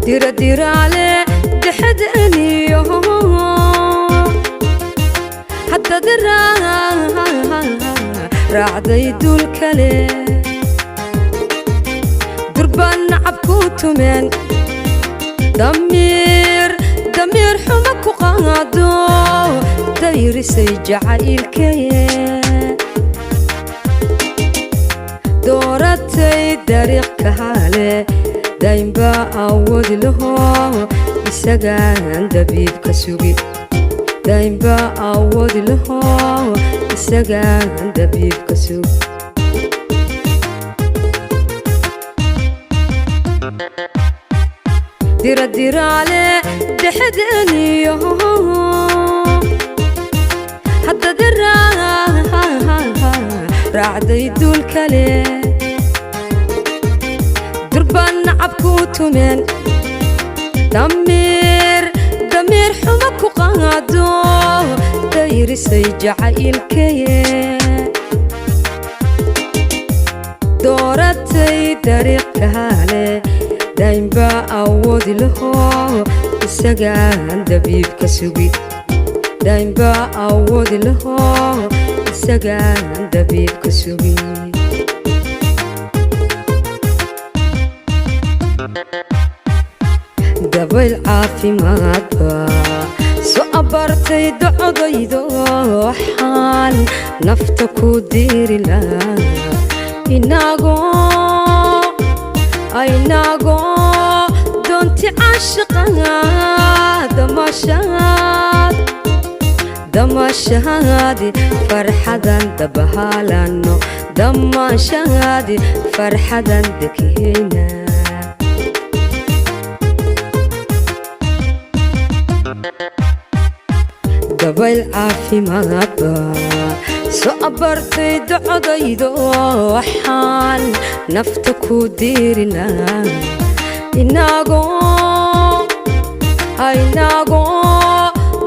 dira diraale dhexdaniyo hadda raacday dul kale durban nacabku tumeen damiir xuma ku qaado dayrisay jacaylkee dooratay dariiq kahale daynba awood laho isagaan dabiibka sugi daynba awood laho isagaan dabiibka sugi dira diraale dhexdaniyo hadda raacday dul kale durban nacabku tumeen damiir xuma ku qaado dayrisay jacaylkee dooratay dariiq kahale daynba awood laho isagaan dabiibka sugi daynba awood laho isagaan dabiibka sugi dabayl caafimaadba soo abartay docodaydo waxaan nafta ku diiri lahaa inagoo doonti caashiqaha damashahaadi farxadan dabahaalano damashahaadi farxadan dekiheyna dabayl caafimaadba soo abartay docodaydo waxaan nafta ku diiri lahaa inagoo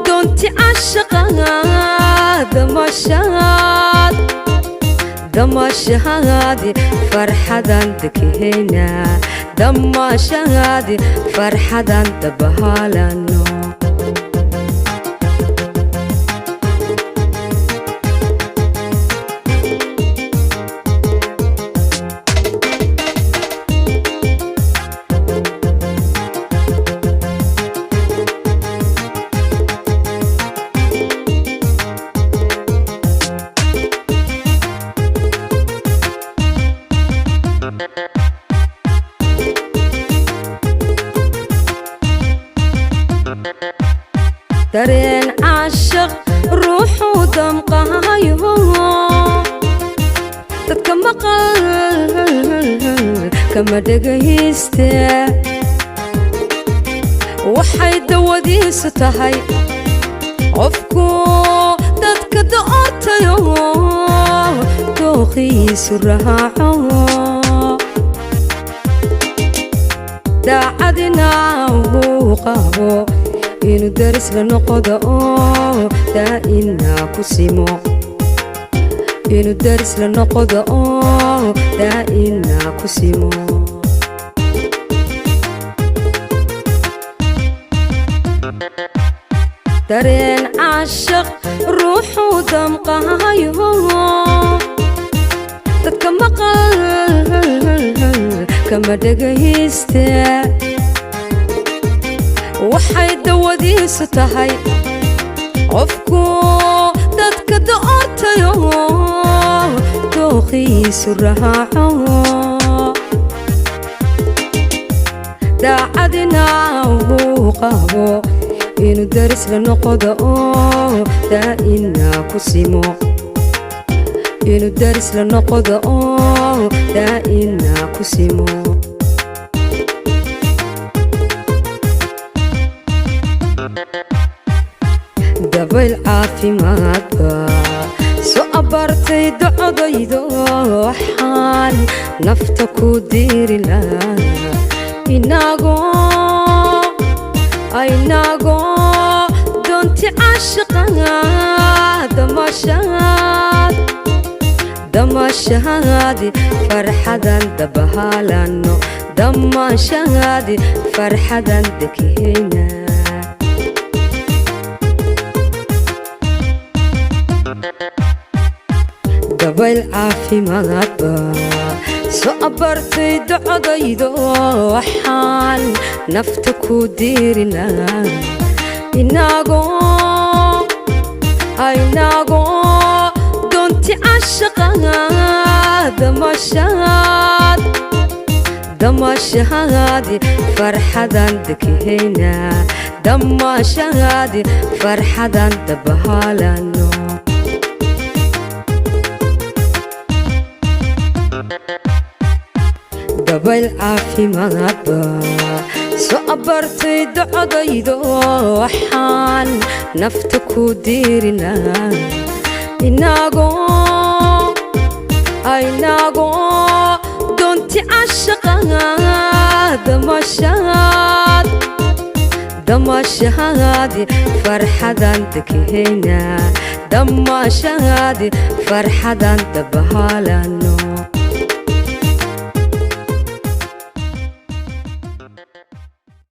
doonti caashiqaha damashahaadi farxadan dekiheyna damashahaadi farxadan dabahaalano dareen caashiq ruuxuu damqahayo dadka maqal kama dhegayste waxay dawadiisu tahay qofku dadka doortayo dooqiisu raaco daacadina uu qabo inuu daris la noqdo daa'ina ku simo inuu daris la noqdo daa'ina ku simo dareen caashiq ruuxuu damqahayo dadka maqal kama dhegayste waxay dawadiisu tahay qofku dadka doortayo dooqiisu raaco daacadina uu qabo inuu daris la noqdo daa'ina ku simo inuu daris la noqdo daa'ina ku simo dabayl caafimaadba soo abartay docodaydo waxaan nafta ku diiri lahaa inagoo doonti caashiqaha damashahaadi farxadan dabahaalano damaashahaadi farxadan dekena dabayl caafimaadba soo abartay docodaydo waxaan nafta ku diirinaa inagoo doonti caashaqaga damaashahaadi farxadan dekena damaashahaadi farxadan dabahaalano dabayl caafimaadba soo abartay docodaydo waxaan nafta ku diirinaa inagoo doonti caashaqaga damaashahaadi farxadan dekena damaashahaadi farxadan dabahaalano